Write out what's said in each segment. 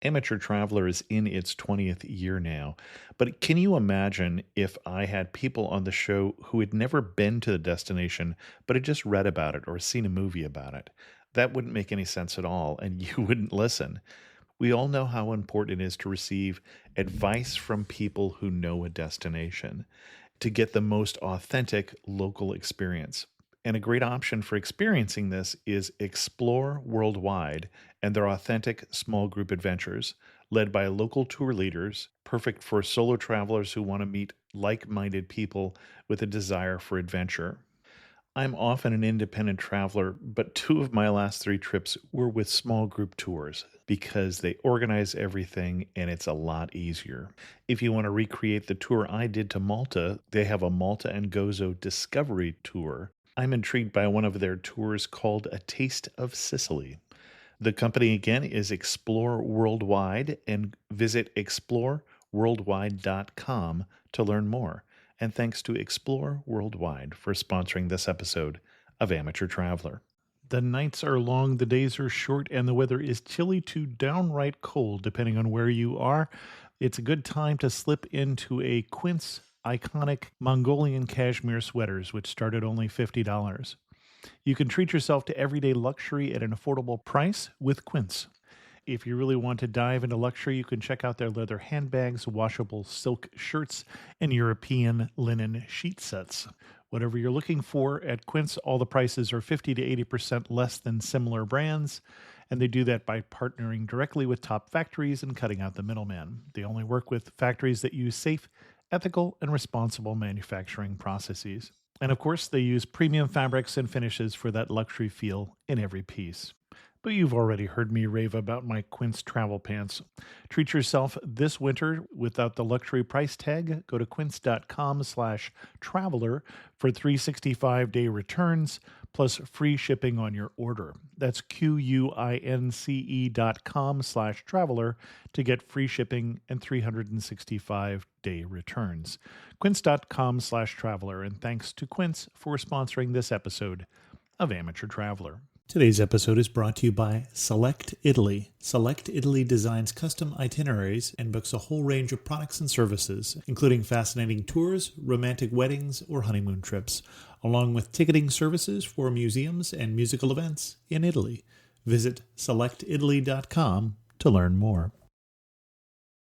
Amateur Traveler is in its 20th year now, but can you imagine if I had people on the show who had never been to the destination, but had just read about it or seen a movie about it? That wouldn't make any sense at all, and you wouldn't listen. We all know how important it is to receive advice from people who know a destination to get the most authentic local experience. And a great option for experiencing this is Explore Worldwide and their authentic small group adventures, led by local tour leaders, perfect for solo travelers who want to meet like minded people with a desire for adventure. I'm often an independent traveler, but two of my last three trips were with small group tours because they organize everything and it's a lot easier. If you want to recreate the tour I did to Malta, they have a Malta and Gozo Discovery Tour. I'm intrigued by one of their tours called A Taste of Sicily. The company again is Explore Worldwide, and visit exploreworldwide.com to learn more. And thanks to Explore Worldwide for sponsoring this episode of Amateur Traveler. The nights are long, the days are short, and the weather is chilly to downright cold, depending on where you are. It's a good time to slip into a Quince iconic Mongolian cashmere sweaters, which start at only $50. You can treat yourself to everyday luxury at an affordable price with Quince. If you really want to dive into luxury, you can check out their leather handbags, washable silk shirts, and European linen sheet sets. Whatever you're looking for at Quince, all the prices are 50 to 80% less than similar brands, and they do that by partnering directly with top factories and cutting out the middleman. They only work with factories that use safe, ethical, and responsible manufacturing processes. And of course, they use premium fabrics and finishes for that luxury feel in every piece. But you've already heard me rave about my Quince travel pants. Treat yourself this winter without the luxury price tag. Go to quince.com/traveler for 365-day returns plus free shipping on your order. That's QUINCE.com/traveler to get free shipping and 365-day returns. Quince.com/traveler, and thanks to Quince for sponsoring this episode of Amateur Traveler. Today's episode is brought to you by Select Italy. Select Italy designs custom itineraries and books a whole range of products and services, including fascinating tours, romantic weddings, or honeymoon trips, along with ticketing services for museums and musical events in Italy. Visit selectitaly.com to learn more.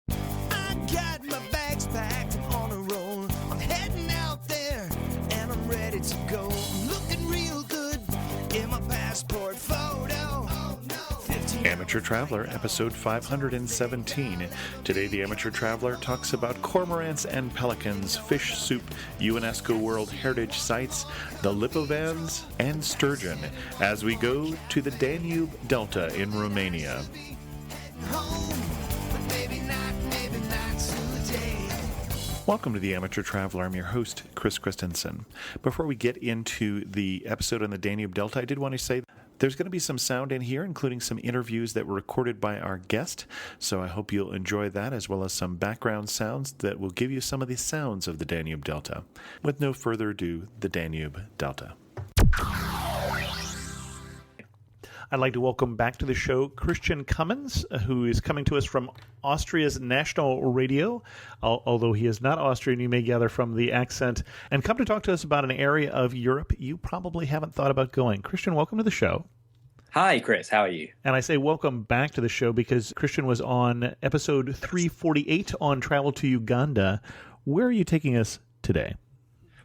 I got my bags packed, I'm on a roll. I'm heading out there, and I'm ready to go. I'm looking real good in my passport photo. Amateur Traveler, episode 517. Today, the Amateur Traveler talks about cormorants and pelicans, fish soup, UNESCO World Heritage Sites, the Lipovans, and sturgeon, as we go to the Danube Delta in Romania. Welcome to the Amateur Traveler. I'm your host, Chris Christensen. Before we get into the episode on the Danube Delta, I did want to say there's going to be some sound in here, including some interviews that were recorded by our guest. So I hope you'll enjoy that, as well as some background sounds that will give you some of the sounds of the Danube Delta. With no further ado, the Danube Delta. I'd like to welcome back to the show Christian Cummins, who is coming to us from Austria's national radio. Although he is not Austrian, you may gather from the accent, and come to talk to us about an area of Europe you probably haven't thought about going. Christian, welcome to the show. Hi, Chris. How are you? And I say welcome back to the show because Christian was on episode 348 on travel to Uganda. Where are you taking us today?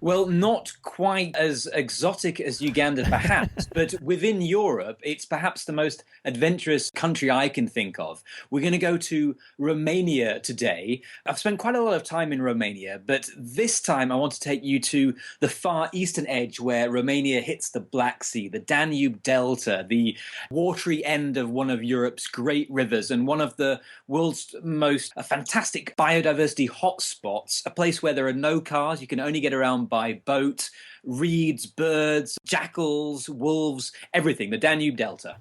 Well, not quite as exotic as Uganda, perhaps, but within Europe, it's perhaps the most adventurous country I can think of. We're going to go to Romania today. I've spent quite a lot of time in Romania, but this time I want to take you to the far eastern edge where Romania hits the Black Sea, the Danube Delta, the watery end of one of Europe's great rivers and one of the world's most fantastic biodiversity hotspots, a place where there are no cars, you can only get around by boat, reeds, birds, jackals, wolves, everything, the Danube Delta.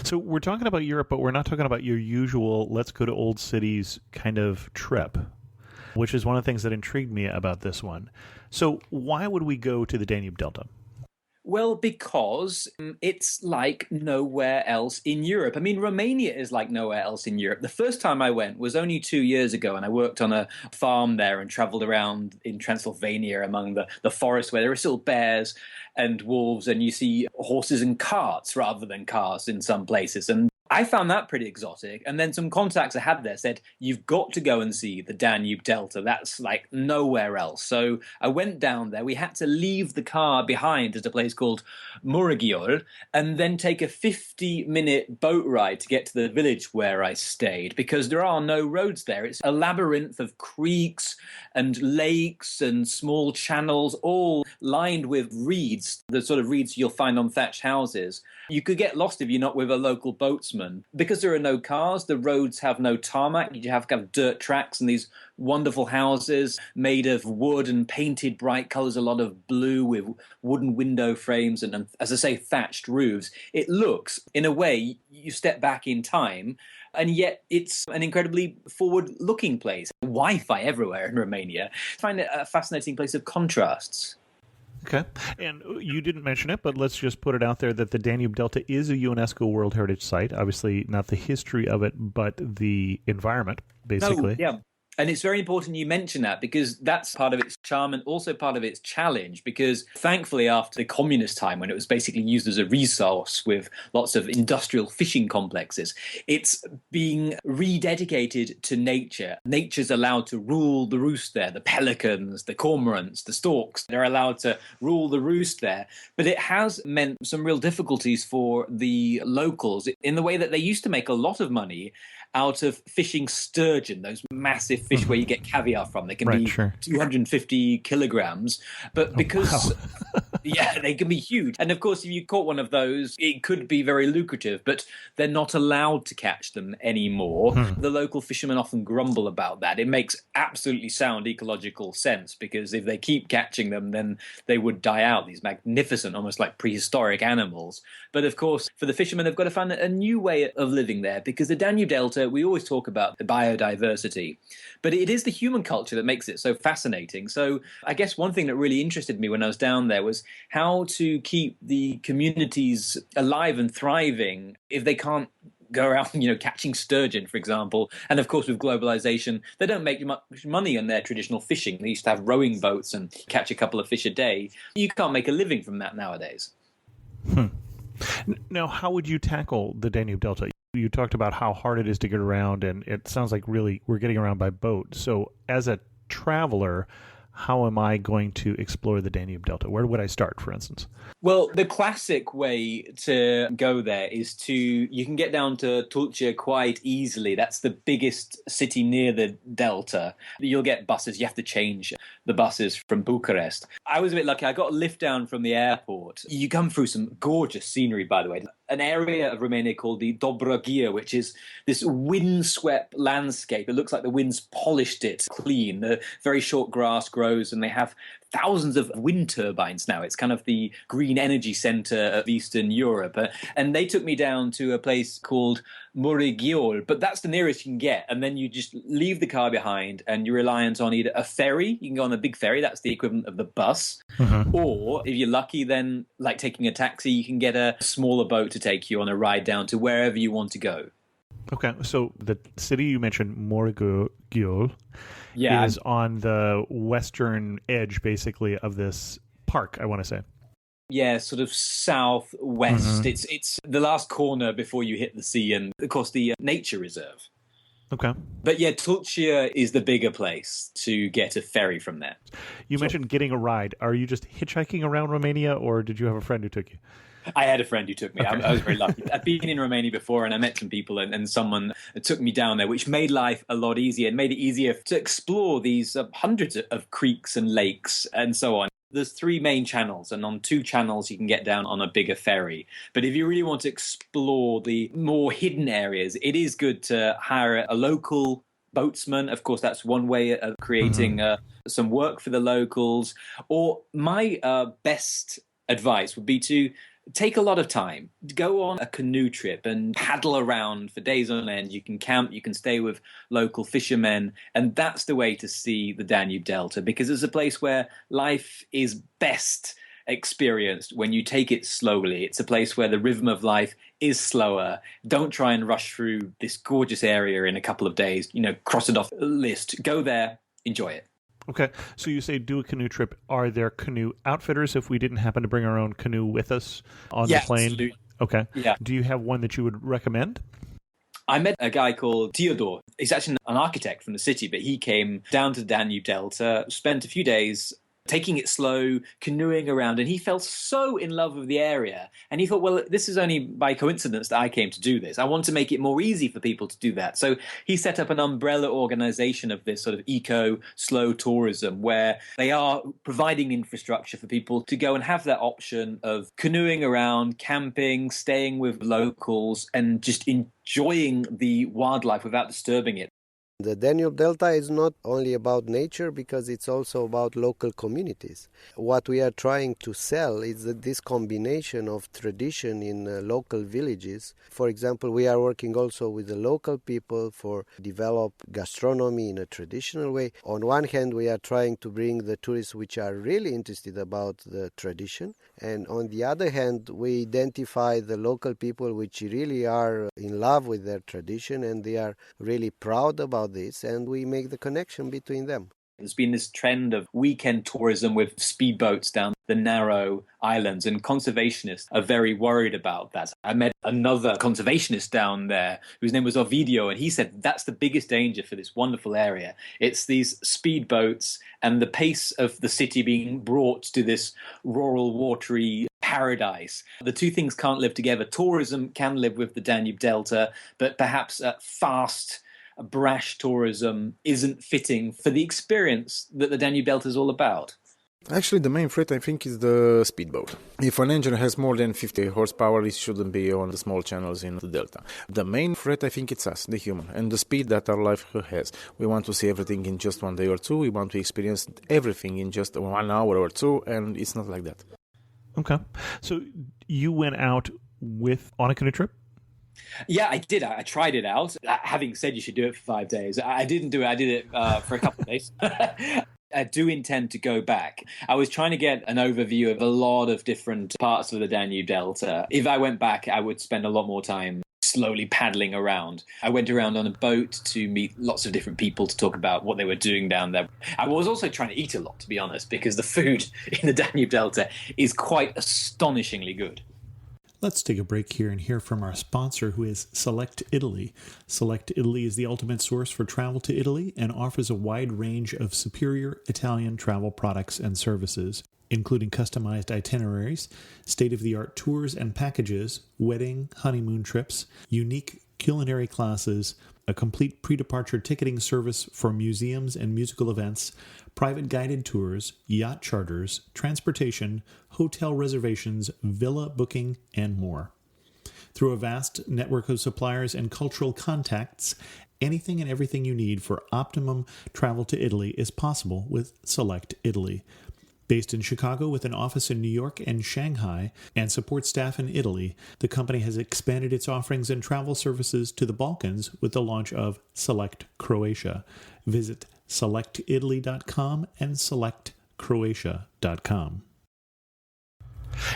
So we're talking about Europe, but we're not talking about your usual let's go to old cities kind of trip, which is one of the things that intrigued me about this one. So why would we go to the Danube Delta? Well, because it's like nowhere else in Europe. I mean, Romania is like nowhere else in Europe. The first time I went was only 2 years ago, and I worked on a farm there and traveled around in Transylvania among the forest where there are still bears and wolves, and you see horses and carts rather than cars in some places. And I found that pretty exotic. And then some contacts I had there said, you've got to go and see the Danube Delta. That's like nowhere else. So I went down there. We had to leave the car behind at a place called Muragiol and then take a 50-minute boat ride to get to the village where I stayed because there are no roads there. It's a labyrinth of creeks and lakes and small channels, all lined with reeds, the sort of reeds you'll find on thatched houses. You could get lost if you're not with a local boatsman. Because there are no cars, the roads have no tarmac. You have kind of dirt tracks and these wonderful houses made of wood and painted bright colors, a lot of blue with wooden window frames and, as I say, thatched roofs. It looks, in a way, you step back in time, and yet it's an incredibly forward-looking place. Wi-Fi everywhere in Romania. I find it a fascinating place of contrasts. Okay. And you didn't mention it, but let's just put it out there that the Danube Delta is a UNESCO World Heritage Site. Obviously, not the history of it, but the environment, basically. No, yeah. And it's very important you mention that because that's part of its charm and also part of its challenge because thankfully after the communist time when it was basically used as a resource with lots of industrial fishing complexes, it's being rededicated to nature. Nature's allowed to rule the roost there. The pelicans, the cormorants, the storks, they're allowed to rule the roost there. But it has meant some real difficulties for the locals in the way that they used to make a lot of money out of fishing sturgeon, those massive fish where you get caviar from. They can be 250 kilograms. But because, yeah, they can be huge. And of course, if you caught one of those, it could be very lucrative, but they're not allowed to catch them anymore. The local fishermen often grumble about that. It makes absolutely sound ecological sense because if they keep catching them, then they would die out, these magnificent, almost like prehistoric animals. But of course, for the fishermen, they've got to find a new way of living there because the Danube Delta, we always talk about the biodiversity, but it is the human culture that makes it so fascinating. So I guess one thing that really interested me when I was down there was how to keep the communities alive and thriving if they can't go around, catching sturgeon, for example. And of course, with globalization, they don't make much money on their traditional fishing. They used to have rowing boats and catch a couple of fish a day. You can't make a living from that nowadays. Now, how would you tackle the Danube Delta? You talked about how hard it is to get around, and it sounds like really we're getting around by boat. So as a traveler, how am I going to explore the Danube Delta? Where would I start, for instance? Well, the classic way to go there is you can get down to Tulcea quite easily. That's the biggest city near the Delta. You'll get buses. You have to change the buses from Bucharest. I was a bit lucky. I got a lift down from the airport. You come through some gorgeous scenery, by the way. An area of Romania called the Dobrogea, which is this windswept landscape. It looks like the wind's polished it clean. The very short grass grows, and they have thousands of wind turbines now. It's kind of the green energy center of Eastern Europe. And they took me down to a place called Muragiol, but that's the nearest you can get. And then you just leave the car behind and you're reliant on either a ferry. You can go on a big ferry. That's the equivalent of the bus. Or if you're lucky, then like taking a taxi, you can get a smaller boat to take you on a ride down to wherever you want to go. Okay, so the city you mentioned, Muragiol, Yeah. is on the western edge, basically, of this park, I want to say. Yeah, sort of southwest. It's the last corner before you hit the sea and, of course, the nature reserve. Okay. But yeah, Tulcea is the bigger place to get a ferry from there. You mentioned getting a ride. Are you just hitchhiking around Romania, or did you have a friend who took you? I had a friend who took me. Okay. I was very lucky. I'd been in Romania before and I met some people and someone took me down there, which made life a lot easier and made it easier to explore these hundreds of creeks and lakes and so on. There's 3 main channels, and on 2 channels you can get down on a bigger ferry. But if you really want to explore the more hidden areas, it is good to hire a local boatsman. Of course, that's one way of creating some work for the locals. Or my best advice would be to take a lot of time. Go on a canoe trip and paddle around for days on end. You can camp, you can stay with local fishermen, and that's the way to see the Danube Delta, because it's a place where life is best experienced when you take it slowly. It's a place where the rhythm of life is slower. Don't try and rush through this gorgeous area in a couple of days. Cross it off the list. Go there, enjoy it. Okay, so you say do a canoe trip. Are there canoe outfitters if we didn't happen to bring our own canoe with us on the plane? Absolutely. Okay. Yeah. Do you have one that you would recommend? I met a guy called Theodore. He's actually an architect from the city, but he came down to the Danube Delta, spent a few days taking it slow, canoeing around, and he fell so in love with the area. And he thought, well, this is only by coincidence that I came to do this. I want to make it more easy for people to do that. So he set up an umbrella organization of this sort of slow tourism, where they are providing infrastructure for people to go and have that option of canoeing around, camping, staying with locals, and just enjoying the wildlife without disturbing it. The Danube Delta is not only about nature, because it's also about local communities. What we are trying to sell is this combination of tradition in local villages. For example, we are working also with the local people for develop gastronomy in a traditional way. On one hand, we are trying to bring the tourists which are really interested about the tradition. And on the other hand, we identify the local people which really are in love with their tradition and they are really proud about this, and we make the connection between them. There's been this trend of weekend tourism with speedboats down the narrow islands, and conservationists are very worried about that. I met another conservationist down there whose name was Ovidio, and he said that's the biggest danger for this wonderful area. It's these speedboats and the pace of the city being brought to this rural, watery paradise. The two things can't live together. Tourism can live with the Danube Delta, but perhaps fast, brash tourism isn't fitting for the experience that the Danube Delta is all about. Actually, the main threat, I think, is the speedboat. If an engine has more than 50 horsepower, it shouldn't be on the small channels in the Delta. The main threat, I think, it's us, the human, and the speed that our life has. We want to see everything in just 1 day or two. We want to experience everything in just 1 hour or two, and it's not like that. Okay. So you went out on a canoe trip? Yeah, I did. I tried it out. Having said you should do it for 5 days, I didn't do it. I did it for a couple of days. I do intend to go back. I was trying to get an overview of a lot of different parts of the Danube Delta. If I went back, I would spend a lot more time slowly paddling around. I went around on a boat to meet lots of different people to talk about what they were doing down there. I was also trying to eat a lot, to be honest, because the food in the Danube Delta is quite astonishingly good. Let's take a break here and hear from our sponsor, who is Select Italy. Select Italy is the ultimate source for travel to Italy and offers a wide range of superior Italian travel products and services, including customized itineraries, state-of-the-art tours and packages, wedding, honeymoon trips, unique culinary classes, a complete pre-departure ticketing service for museums and musical events, private guided tours, yacht charters, transportation, hotel reservations, villa booking, and more. Through a vast network of suppliers and cultural contacts, anything and everything you need for optimum travel to Italy is possible with Select Italy. Based in Chicago with an office in New York and Shanghai and support staff in Italy, the company has expanded its offerings and travel services to the Balkans with the launch of Select Croatia. Visit selectitaly.com and selectcroatia.com.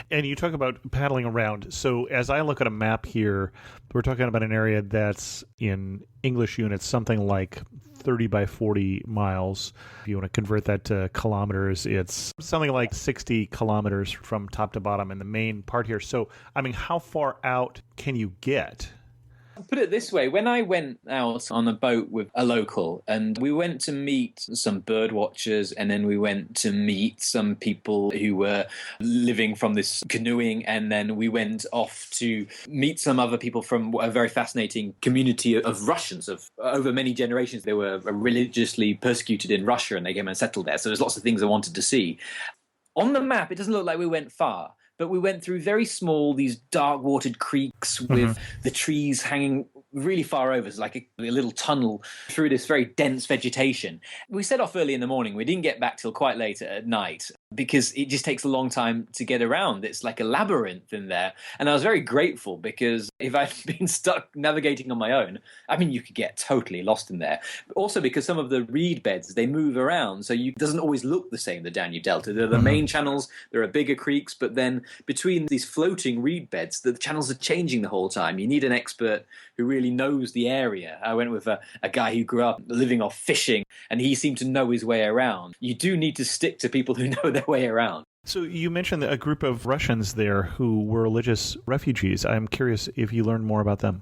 And you talk about paddling around. So as I look at a map here, we're talking about an area that's in English units, something like 30 by 40 miles. If you want to convert that to kilometers, it's something like 60 kilometers from top to bottom in the main part here. So, I mean, how far out can you get? Put it this way, when I went out on a boat with a local and we went to meet some bird watchers, and then we went to meet some people who were living from this canoeing, and then we went off to meet some other people from a very fascinating community of Russians. Of over many generations, they were religiously persecuted in Russia and they came and settled there. So there's lots of things I wanted to see. On the map, it doesn't look like we went far, but we went through very small, these dark-watered creeks with the trees hanging really far over. It's like a little tunnel through this very dense vegetation. We set off early in the morning. We didn't get back till quite late at night. because it just takes a long time to get around. It's like a labyrinth in there. And I was very grateful because if I'd been stuck navigating on my own, I mean, you could get totally lost in there. But also because some of the reed beds, they move around. So it doesn't always look the same, the Danube Delta. There are the main channels, there are bigger creeks, but then between these floating reed beds, the channels are changing the whole time. You need an expert who really knows the area. I went with a guy who grew up living off fishing, and he seemed to know his way around. You do need to stick to people who know their way around. So you mentioned a group of Russians there who were religious refugees. I'm curious if you learned more about them.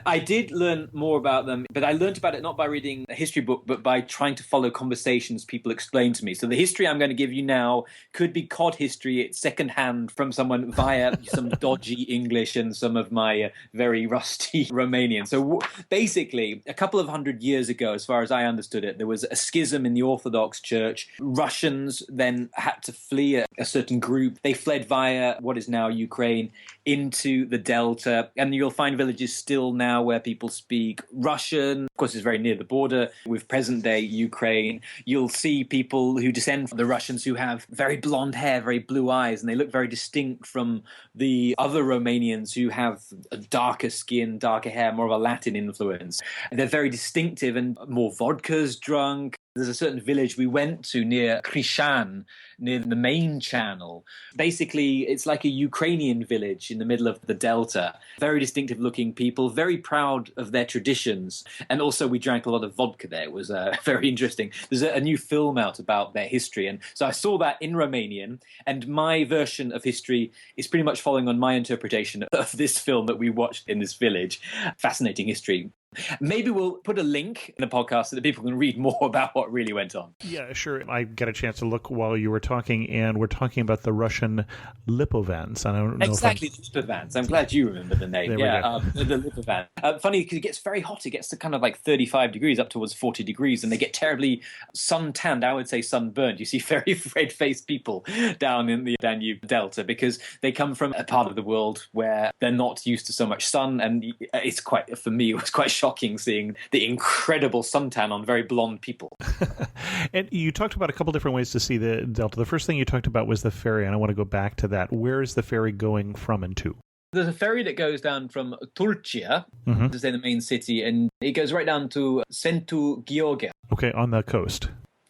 I did learn more about them, but I learned about it not by reading a history book, but by trying to follow conversations people explained to me. So the history I'm going to give you now could be cod history. It's secondhand from someone via some dodgy English and some of my very rusty Romanian. So basically, a couple of hundred years ago, as far as I understood it, there was a schism in the Orthodox Church. Russians then had to flee a certain group. They fled via what is now Ukraine into the Delta, and you'll find villages still now where people speak Russian. Of course, it's very near the border with present-day Ukraine. You'll see people who descend from the Russians who have very blonde hair, very blue eyes, and they look very distinct from the other Romanians who have a darker skin, darker hair, more of a Latin influence. They're very distinctive, and more vodka's drunk. There's a certain village we went to near Christian, near the main channel. Basically, it's like a Ukrainian village in the middle of the Delta. Very distinctive looking people, very proud of their traditions. And also we drank a lot of vodka there. It was very interesting. There's a new film out about their history. And so I saw that in Romanian. And my version of history is pretty much following on my interpretation of this film that we watched in this village. Fascinating history. Maybe we'll put a link in the podcast so that people can read more about what really went on. Yeah, sure. I got a chance to look while you were talking, and we're talking about the Russian Lipovans. I don't know exactly, the Lipovans. I'm glad you remember the name. The Lipovans. Funny, because it gets very hot. It gets to kind of like 35 degrees, up towards 40 degrees, and they get terribly sun-tanned, I would say sunburned. You see very red-faced people down in the Danube Delta because they come from a part of the world where they're not used to so much sun, and it's quite, for me, it was quite shocking seeing the incredible suntan on very blonde people. And you talked about a couple different ways to see the Delta. The first thing you talked about was the ferry, and I want to go back to that. Where is the ferry going from and to? There's a ferry that goes down from Turcia, to say the main city, and it goes right down to Centu Gheorghe. Okay, on the coast.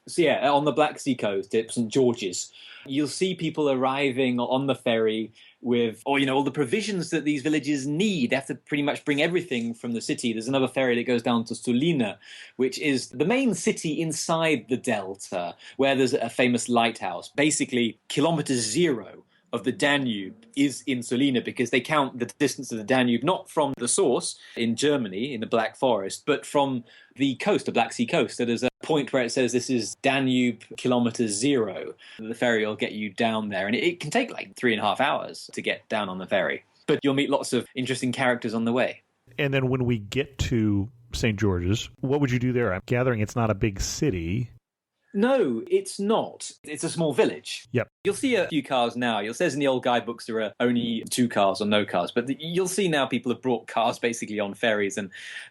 So yeah, on the Black Sea coast at St. George's. You'll see people arriving on the ferry with, all the provisions that these villages need. They have to pretty much bring everything from the city. There's another ferry that goes down to Sulina, which is the main city inside the Delta, where there's a famous lighthouse. Basically, kilometer zero of the Danube is in Sulina because they count the distance of the Danube not from the source in Germany, in the Black Forest, but from the coast, the Black Sea coast. So there's a point where it says this is Danube kilometer zero. The ferry will get you down there, and it can take like 3.5 hours to get down on the ferry. But you'll meet lots of interesting characters on the way. And then when we get to St. George's, what would you do there? I'm gathering it's not a big city. No, it's not. It's a small village. Yep. You'll see a few cars now. It says in the old guidebooks there are only 2 cars or no cars, but you'll see now people have brought cars basically on ferries,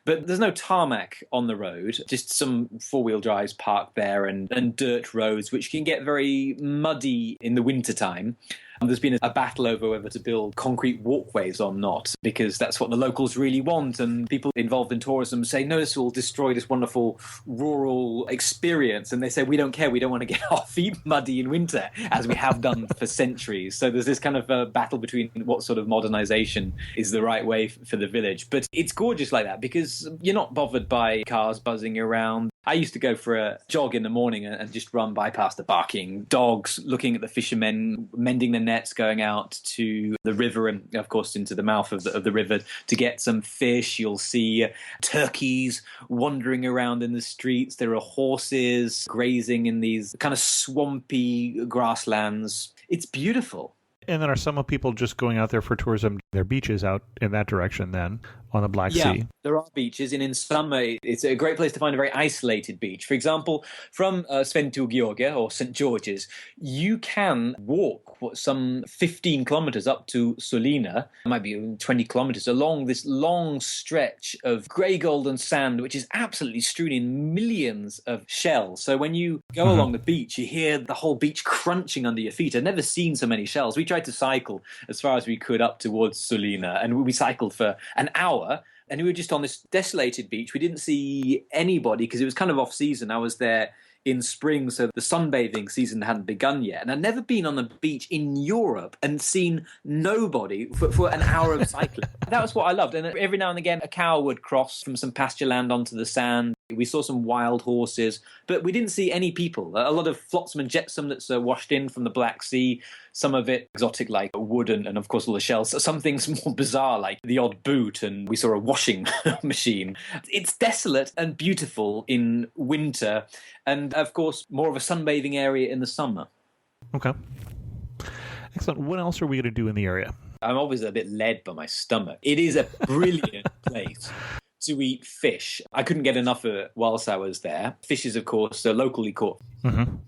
but there's no tarmac on the road, just some 4-wheel drives parked there and dirt roads, which can get very muddy in the wintertime. There's been a battle over whether to build concrete walkways or not, because that's what the locals really want. And people involved in tourism say, no, this will destroy this wonderful rural experience. And they say, we don't care. We don't want to get our feet muddy in winter, as we have done for centuries. So there's this kind of a battle between what sort of modernization is the right way for the village. But it's gorgeous like that because you're not bothered by cars buzzing around. I used to go for a jog in the morning and just run by past the barking dogs, looking at the fishermen mending their nets, going out to the river and, of course, into the mouth of the river to get some fish. You'll see turkeys wandering around in the streets. There are horses grazing in these kind of swampy grasslands. It's beautiful. And then are some people just going out there for tourism? There are beaches out in that direction then. on the Black Yeah, Sea. there are beaches, and in summer, it's a great place to find a very isolated beach. For example, from Sventu Gheorghe or St. George's, you can walk some 15 kilometers up to Sulina, might be 20 kilometers, along this long stretch of grey golden sand, which is absolutely strewn in millions of shells. So when you go along the beach, you hear the whole beach crunching under your feet. I've never seen so many shells. We tried to cycle as far as we could up towards Sulina, and we cycled for an hour. And we were just on this desolated beach. We didn't see anybody because it was kind of off season. I was there in spring, so the sunbathing season hadn't begun yet. And I'd never been on the beach in Europe and seen nobody for an hour of cycling. That was what I loved. And every now and again, a cow would cross from some pasture land onto the sand. We saw some wild horses, but we didn't see any people. A lot of flotsam and jetsam that's washed in from the Black Sea, some of it exotic like wood and of course all the shells. Some things more bizarre like the odd boot, and we saw a washing machine. It's desolate and beautiful in winter, and of course more of a sunbathing area in the summer. Okay. Excellent. What else are we going to do in the area? I'm always a bit led by my stomach. It is a brilliant place to eat fish. I couldn't get enough of it whilst I was there. Fish is, of course, locally caught.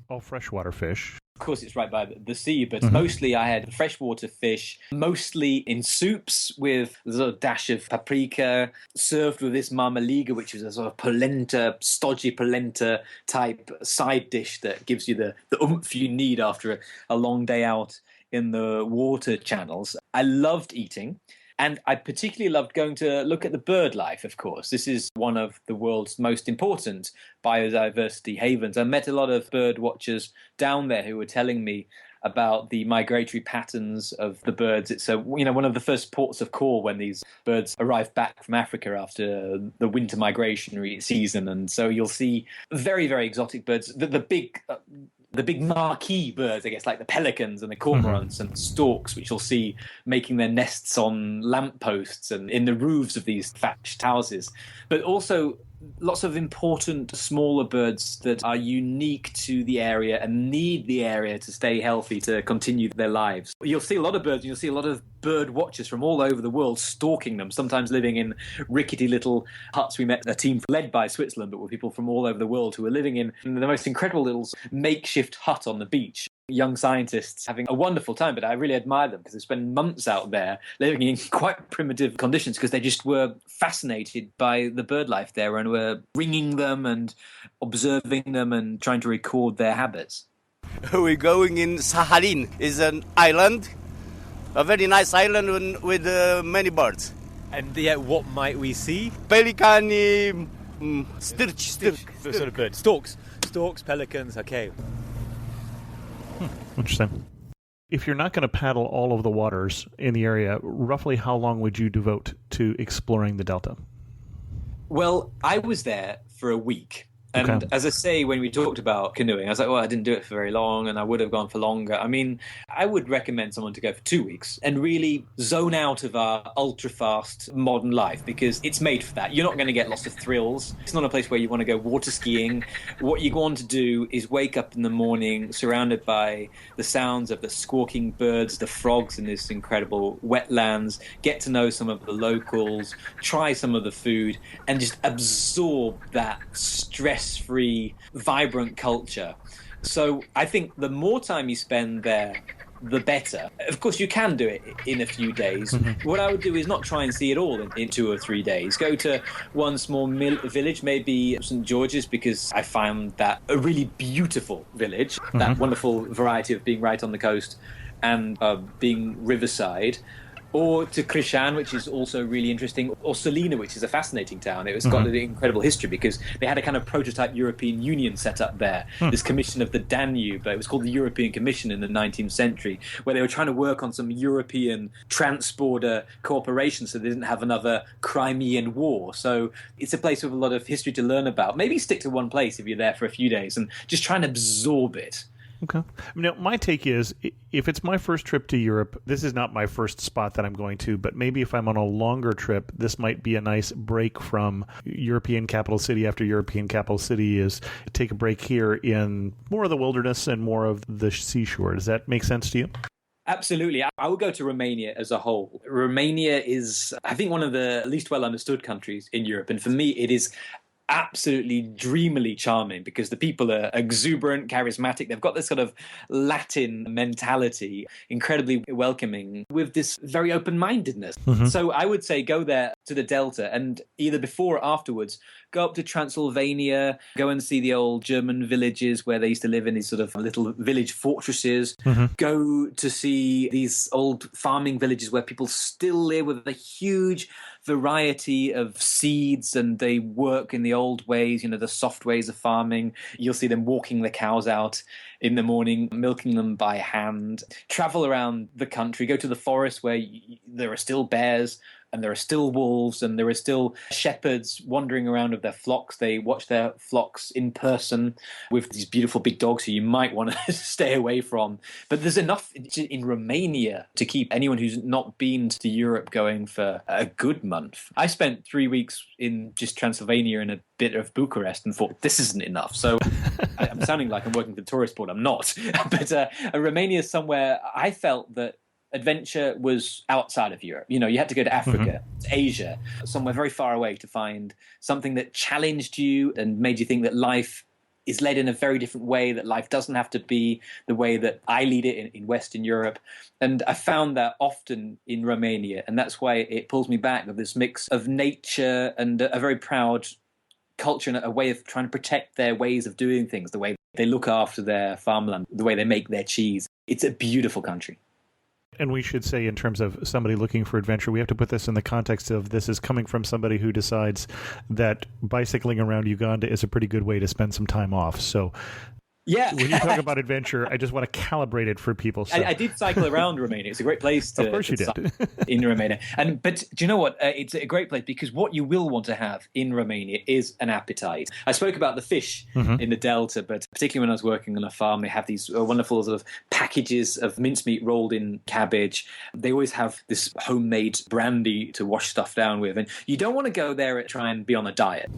All freshwater fish. Of course, it's right by the sea, but mostly I had freshwater fish, mostly in soups with a sort of dash of paprika, served with this marmaliga, which is a sort of polenta, stodgy polenta type side dish that gives you the oomph you need after a long day out in the water channels. I loved eating. And I particularly loved going to look at the bird life, of course. This is one of the world's most important biodiversity havens. I met a lot of bird watchers down there who were telling me about the migratory patterns of the birds. It's one of the first ports of call when these birds arrive back from Africa after the winter migration season. And so you'll see very, very exotic birds. The big marquee birds, I guess, like the pelicans and the cormorants and storks, which you'll see making their nests on lampposts and in the roofs of these thatched houses. But also lots of important smaller birds that are unique to the area and need the area to stay healthy to continue their lives. You'll see a lot of birds, and you'll see a lot of bird watchers from all over the world stalking them, sometimes living in rickety little huts. We met a team led by Switzerland, but with people from all over the world who were living in the most incredible little makeshift hut on the beach. Young scientists having a wonderful time, but I really admire them because they spend months out there living in quite primitive conditions because they just were fascinated by the bird life there and were ringing them and observing them and trying to record their habits. We're going in Saharin. It's an island, a very nice island with many birds. And what might we see? Pelican, sturge. Sort of bird. Storks, pelicans, okay. Interesting. If you're not going to paddle all of the waters in the area, roughly how long would you devote to exploring the Delta? Well, I was there for a week. And as I say, when we talked about canoeing, I was like, well, I didn't do it for very long and I would have gone for longer. I mean, I would recommend someone to go for 2 weeks and really zone out of our ultra-fast modern life because it's made for that. You're not going to get lots of thrills. It's not a place where you want to go water skiing. What you want to do is wake up in the morning surrounded by the sounds of the squawking birds, the frogs in this incredible wetlands, get to know some of the locals, try some of the food, and just absorb that stress-free, vibrant culture. So I think the more time you spend there, the better. Of course, you can do it in a few days. What I would do is not try and see it all in 2 or 3 days. Go to one small village, maybe St. George's, because I found that a really beautiful village, that wonderful variety of being right on the coast and being riverside. Or to Christian, which is also really interesting, or Sulina, which is a fascinating town. It's got an incredible history because they had a kind of prototype European Union set up there, this commission of the Danube. It was called the European Commission in the 19th century, where they were trying to work on some European trans-border cooperation so they didn't have another Crimean war. So it's a place with a lot of history to learn about. Maybe stick to one place if you're there for a few days and just try and absorb it. Okay. Now, my take is, if it's my first trip to Europe, this is not my first spot that I'm going to, but maybe if I'm on a longer trip, this might be a nice break from European capital city after European capital city is take a break here in more of the wilderness and more of the seashore. Does that make sense to you? Absolutely. I would go to Romania as a whole. Romania is, I think, one of the least well understood countries in Europe. And for me, it is absolutely dreamily charming because the people are exuberant, charismatic. They've got this sort of Latin mentality, incredibly welcoming, with this very open-mindedness. So I would say go there to the Delta, and either before or afterwards, go up to Transylvania, go and see the old German villages where they used to live in these sort of little village fortresses. Go to see these old farming villages where people still live with a huge variety of seeds, and they work in the old ways, the soft ways of farming. You'll see them walking the cows out in the morning, milking them by hand. Travel around the country, go to the forest where there are still bears, and there are still wolves, and there are still shepherds wandering around with their flocks. They watch their flocks in person with these beautiful big dogs who you might want to stay away from. But there's enough in Romania to keep anyone who's not been to Europe going for a good month. I spent 3 weeks in just Transylvania and a bit of Bucharest and thought, this isn't enough. So I'm sounding like I'm working for the tourist board. I'm not. But Romania is somewhere I felt that adventure was outside of Europe. You had to go to Africa, to Asia, somewhere very far away to find something that challenged you and made you think that life is led in a very different way, that life doesn't have to be the way that I lead it in Western Europe. And I found that often in Romania, and that's why it pulls me back with this mix of nature and a very proud culture and a way of trying to protect their ways of doing things, the way they look after their farmland, the way they make their cheese. It's a beautiful country. And we should say, in terms of somebody looking for adventure, we have to put this in the context of this is coming from somebody who decides that bicycling around Uganda is a pretty good way to spend some time off. So yeah, when you talk about adventure, I just want to calibrate it for people. So. I did cycle around Romania. It's a great place to, of course you did. In Romania. But do you know what? It's a great place because what you will want to have in Romania is an appetite. I spoke about the fish in the Delta, but particularly when I was working on a farm, they have these wonderful sort of packages of mincemeat rolled in cabbage. They always have this homemade brandy to wash stuff down with. And you don't want to go there and try and be on a diet.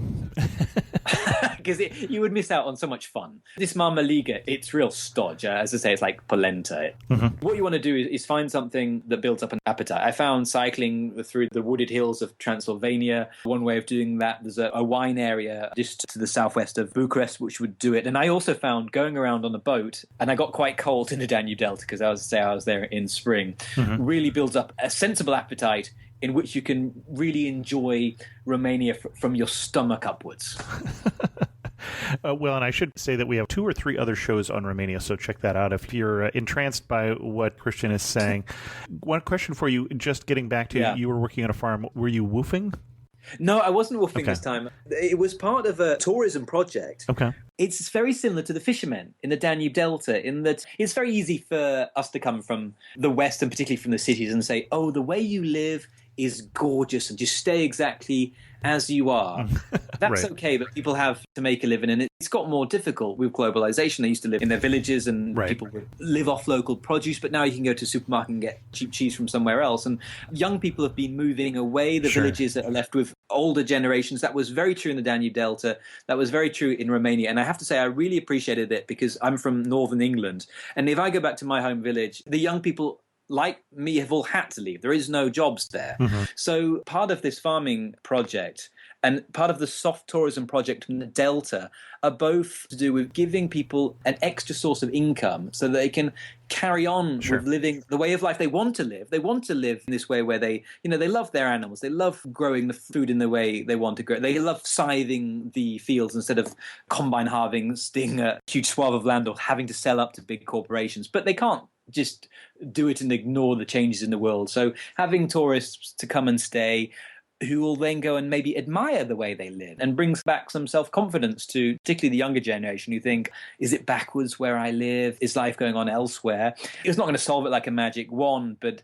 Because you would miss out on so much fun. This marmaliga, it's real stodge. As I say, it's like polenta. What you want to do is find something that builds up an appetite. I found cycling through the wooded hills of Transylvania. One way of doing that, there's a wine area just to the southwest of Bucharest, which would do it. And I also found going around on a boat, and I got quite cold in the Danube Delta because I was there in spring, really builds up a sensible appetite in which you can really enjoy Romania from your stomach upwards. Well, and I should say that we have 2 or 3 other shows on Romania, so check that out if you're entranced by what Christian is saying. One question for you, just getting back to you were working on a farm. Were you woofing? No, I wasn't woofing this time. It was part of a tourism project. Okay. It's very similar to the fishermen in the Danube Delta in that it's very easy for us to come from the West and particularly from the cities and say, oh, the way you live is gorgeous and just stay exactly as you are. That's right. Okay, but people have to make a living, and it's got more difficult with globalization. They used to live in their villages and people would live off local produce, but now you can go to a supermarket and get cheap cheese from somewhere else. And young people have been moving away. The villages that are left with older generations. That was very true in the Danube Delta. That was very true in Romania. And I have to say, I really appreciated it because I'm from northern England. And if I go back to my home village, the young people like me have all had to leave. There is no jobs there. So part of this farming project and part of the soft tourism project in the Delta are both to do with giving people an extra source of income so that they can carry on with living the way of life they want to live. They want to live in this way where they love their animals. They love growing the food in the way they want to grow. They love scything the fields instead of combine harvesting a huge swath of land or having to sell up to big corporations. But they can't just do it and ignore the changes in the world. So having tourists to come and stay who will then go and maybe admire the way they live and brings back some self-confidence to particularly the younger generation who think, is it backwards where I live? Is life going on elsewhere? It's not going to solve it like a magic wand, but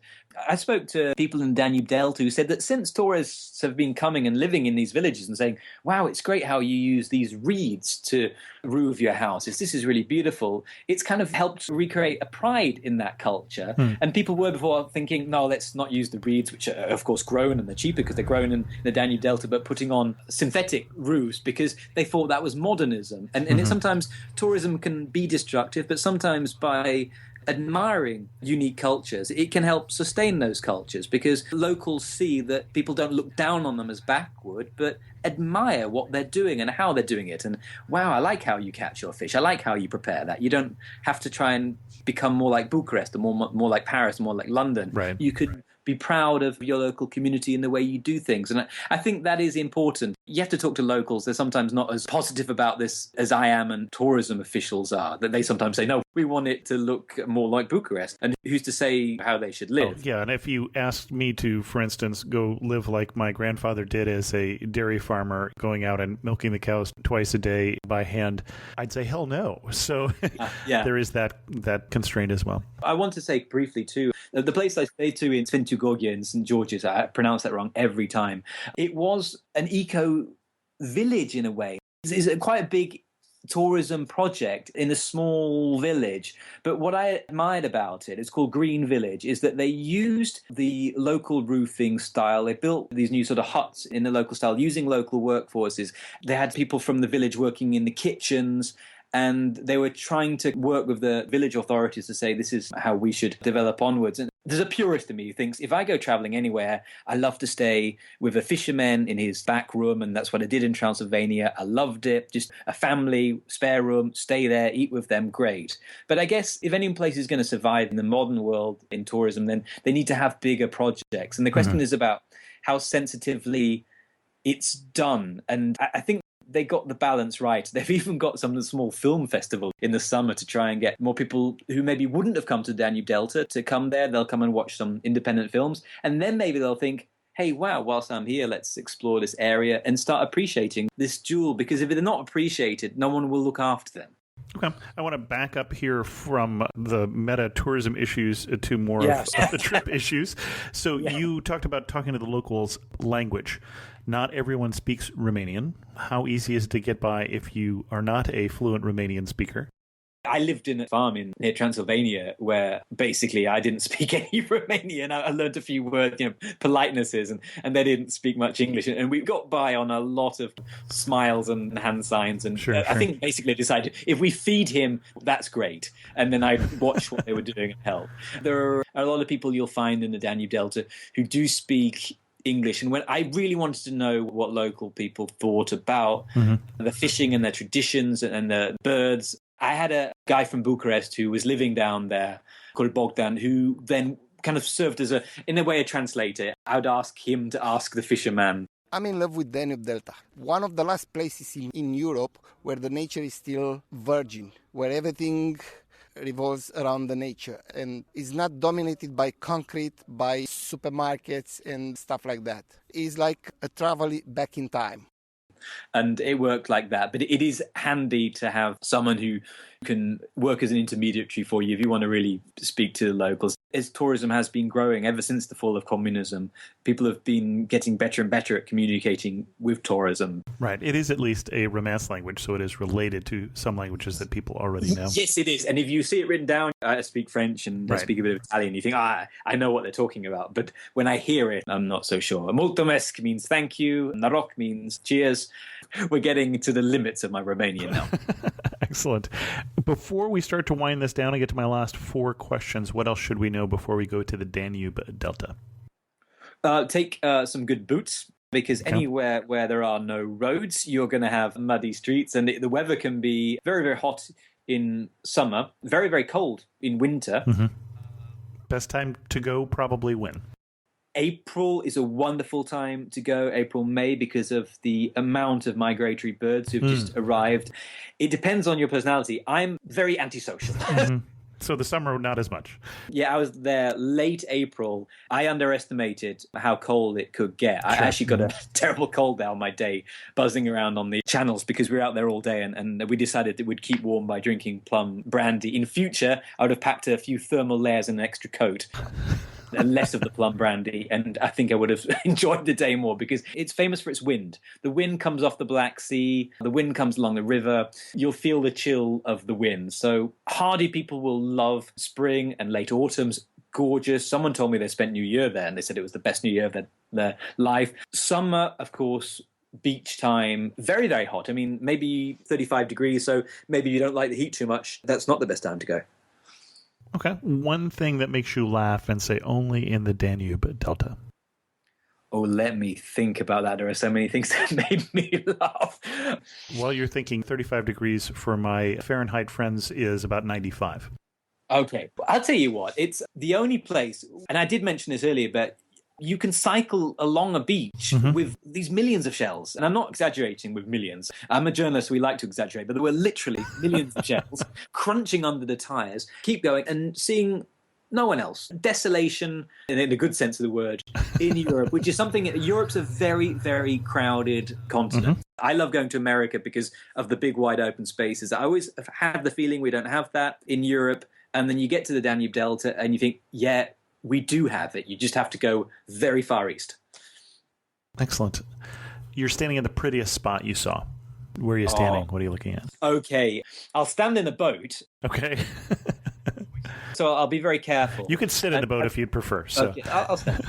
I spoke to people in Danube Delta who said that since tourists have been coming and living in these villages and saying, wow, it's great how you use these reeds to roof your houses. This is really beautiful. It's kind of helped recreate a pride in that culture. And people were before thinking, no, let's not use the reeds, which are, of course, grown and they're cheaper because they're grown in the Danube Delta, but putting on synthetic roofs because they thought that was modernism. And sometimes tourism can be destructive, but sometimes by admiring unique cultures, it can help sustain those cultures because locals see that people don't look down on them as backward, but admire what they're doing and how they're doing it. And wow, I like how you catch your fish. I like how you prepare that. You don't have to try and become more like Bucharest or more like Paris, more like London. Right. You could be proud of your local community and the way you do things. And I think that is important. You have to talk to locals. They're sometimes not as positive about this as I am and tourism officials are, that they sometimes say, no, we want it to look more like Bucharest. And who's to say how they should live? Oh, yeah, and if you asked me to, for instance, go live like my grandfather did as a dairy farmer, going out and milking the cows twice a day by hand, I'd say hell no. So there is that constraint as well. I want to say briefly too, the place I stayed to in Sfintugorje in St. George's, I pronounce that wrong every time. It was an eco village in a way. It's quite a big tourism project in a small village. But what I admired about it, it's called Green Village, is that they used the local roofing style. They built these new sort of huts in the local style using local workforces. They had people from the village working in the kitchens, and they were trying to work with the village authorities to say this is how we should develop onwards. And there's a purist in me who thinks if I go traveling anywhere, I love to stay with a fisherman in his back room, and that's what I did in Transylvania. I loved it. Just a family, spare room, stay there, eat with them, great. But I guess if any place is going to survive in the modern world in tourism, then they need to have bigger projects. And the question is about how sensitively it's done. And I think they got the balance right. They've even got some small film festival in the summer to try and get more people who maybe wouldn't have come to the Danube Delta to come there. They'll come and watch some independent films. And then maybe they'll think, hey, wow, whilst I'm here, let's explore this area and start appreciating this jewel. Because if they're not appreciated, no one will look after them. Okay. I want to back up here from the meta tourism issues to more of the trip issues. So you talked about talking to the locals' language. Not everyone speaks Romanian. How easy is it to get by if you are not a fluent Romanian speaker? I lived in a farm near Transylvania where basically I didn't speak any Romanian. I learned a few words, politenesses, and they didn't speak much English. And we got by on a lot of smiles and hand signs. And I think basically decided if we feed him, that's great. And then I'd watch what they were doing and help. There are a lot of people you'll find in the Danube Delta who do speak English. And when I really wanted to know what local people thought about the fishing and their traditions and the birds, I had a guy from Bucharest who was living down there called Bogdan, who then kind of served as in a way, a translator. I would ask him to ask the fisherman. I'm in love with Danube Delta, one of the last places in Europe where the nature is still virgin, where everything revolves around the nature and is not dominated by concrete, by supermarkets and stuff like that. It's like a travel back in time. And it worked like that. But it is handy to have someone who can work as an intermediary for you if you want to really speak to the locals. As tourism has been growing ever since the fall of communism, people have been getting better and better at communicating with tourism. Right. It is at least a Romance language, so it is related to some languages that people already know. Yes, it is. And if you see it written down, I speak French and I speak a bit of Italian, you think, I know what they're talking about. But when I hear it, I'm not so sure. Mulțumesc means thank you. Noroc means cheers. We're getting to the limits of my Romanian now. Excellent. Before we start to wind this down and get to my last 4 questions, what else should we know before we go to the Danube Delta? Take some good boots, because anywhere where there are no roads, you're going to have muddy streets, and the weather can be very, very hot in summer, very, very cold in winter. Best time to go probably when? April is a wonderful time to go, April, May, because of the amount of migratory birds who've just arrived. It depends on your personality. I'm very antisocial. So the summer, not as much. Yeah, I was there late April. I underestimated how cold it could get. I actually got a terrible cold there on my day, buzzing around on the channels because we were out there all day, and we decided that we'd keep warm by drinking plum brandy. In future, I would have packed a few thermal layers and an extra coat. And less of the plum brandy, and I think I would have enjoyed the day more because it's famous for its wind. The wind comes off the Black Sea, the wind comes along the river, you'll feel the chill of the wind. So hardy people will love spring and late autumn's gorgeous. Someone told me they spent New Year there and they said it was the best New Year of their life. Summer, of course, beach time, very, very hot. I mean, maybe 35 degrees, so maybe you don't like the heat too much. That's not the best time to go. Okay. One thing that makes you laugh and say only in the Danube Delta. Oh, let me think about that. There are so many things that made me laugh. While you're thinking, 35 degrees for my Fahrenheit friends is about 95. Okay, I'll tell you what, it's the only place, and I did mention this earlier, but you can cycle along a beach with these millions of shells. And I'm not exaggerating with millions. I'm a journalist, we like to exaggerate, but there were literally millions of shells crunching under the tires. Keep going and seeing no one else. Desolation, in the good sense of the word, in Europe, which is something, Europe's a very, very crowded continent. I love going to America because of the big, wide open spaces. I always have the feeling we don't have that in Europe. And then you get to the Danube Delta and you think, yeah, we do have it. You just have to go very far east. Excellent. You're standing in the prettiest spot you saw. Where are you standing? What are you looking at? Okay. I'll stand in a boat. Okay. So I'll be very careful. You can sit in the boat if you'd prefer. So. Okay, I'll stand.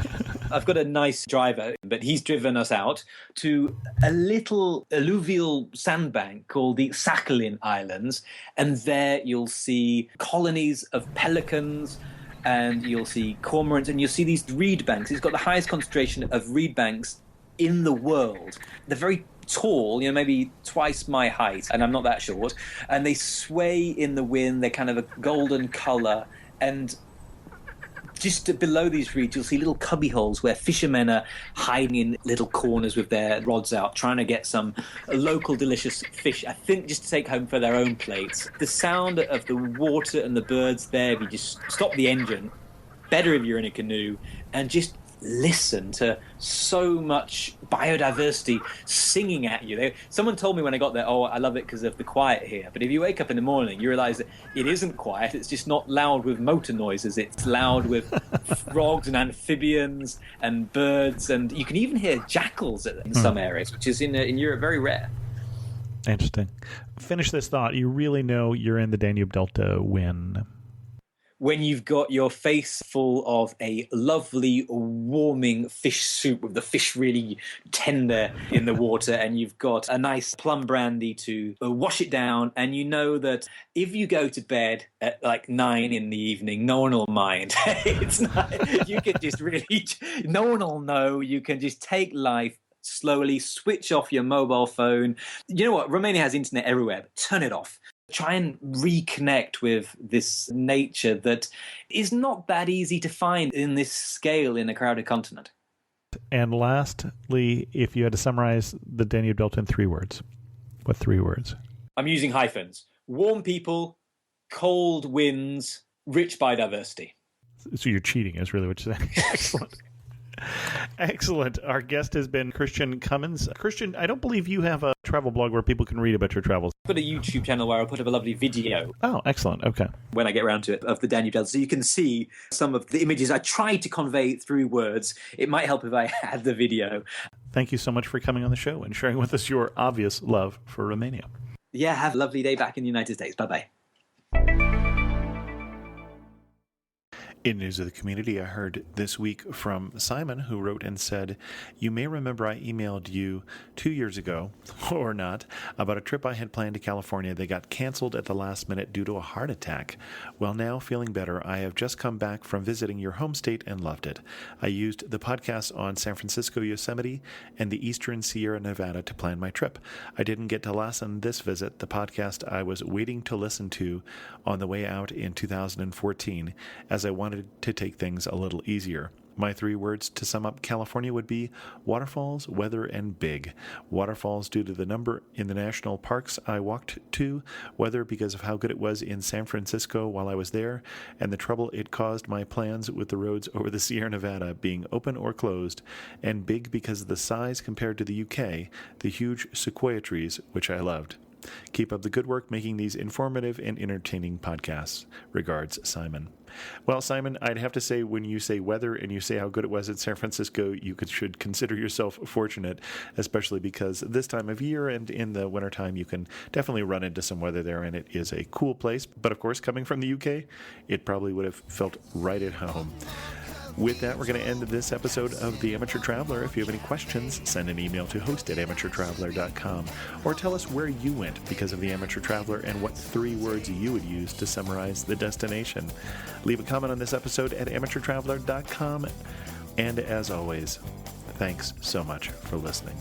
I've got a nice driver, but he's driven us out to a little alluvial sandbank called the Sakhalin Islands. And there you'll see colonies of pelicans, and you'll see cormorants, and you'll see these reed banks. It's got the highest concentration of reed banks in the world. They're very tall, maybe twice my height, and I'm not that short. And they sway in the wind. They're kind of a golden color. And just below these reeds, you'll see little cubby holes where fishermen are hiding in little corners with their rods out, trying to get some local delicious fish, I think just to take home for their own plates. The sound of the water and the birds there, if you just stop the engine, better if you're in a canoe, and just listen to so much biodiversity singing at you. Someone told me when I got there, I love it because of the quiet here. But if you wake up in the morning, you realize that it isn't quiet. It's just not loud with motor noises. It's loud with frogs and amphibians and birds. And you can even hear jackals in some areas, which is in Europe very rare. Interesting. Finish this thought. You really know you're in the Danube Delta when you've got your face full of a lovely, warming fish soup with the fish really tender in the water, and you've got a nice plum brandy to wash it down, and you know that if you go to bed at like 9 in the evening, no one will mind. It's not, you can just really, no one will know. You can just take life slowly, switch off your mobile phone. You know what? Romania has internet everywhere, but turn it off. Try and reconnect with this nature that is not that easy to find in this scale in a crowded continent. And lastly, if you had to summarize the Danube Delta in 3 words, what 3 words? I'm using hyphens. Warm people, cold winds, rich biodiversity. So you're cheating is really what you're saying. Excellent. Excellent. Our guest has been Christian Cummins. Christian, I don't believe you have a travel blog where people can read about your travels. I've got a YouTube channel where I'll put up a lovely video. Oh, excellent. Okay. When I get around to it, of the Danube Delta. So you can see some of the images I tried to convey through words. It might help if I had the video. Thank you so much for coming on the show and sharing with us your obvious love for Romania. Yeah, have a lovely day back in the United States. Bye-bye. In news of the community, I heard this week from Simon, who wrote and said, "You may remember I emailed you 2 years ago, or not, about a trip I had planned to California that got canceled at the last minute due to a heart attack. Well, now, feeling better, I have just come back from visiting your home state and loved it. I used the podcast on San Francisco, Yosemite, and the Eastern Sierra Nevada to plan my trip. I didn't get to listen this visit, the podcast I was waiting to listen to on the way out in 2014, as I wanted to take things a little easier. My 3 words to sum up California would be waterfalls, weather, and big. Waterfalls due to the number in the national parks I walked to, weather because of how good it was in San Francisco while I was there, and the trouble it caused my plans with the roads over the Sierra Nevada being open or closed, and big because of the size compared to the UK, the huge sequoia trees, which I loved. Keep up the good work making these informative and entertaining podcasts. Regards, Simon." Well, Simon, I'd have to say when you say weather and you say how good it was in San Francisco, you should consider yourself fortunate, especially because this time of year and in the wintertime, you can definitely run into some weather there, and it is a cool place. But of course, coming from the UK, it probably would have felt right at home. With that, we're going to end this episode of The Amateur Traveler. If you have any questions, send an email to host@amateurtraveler.com or tell us where you went because of The Amateur Traveler and what 3 words you would use to summarize the destination. Leave a comment on this episode at amateurtraveler.com. And as always, thanks so much for listening.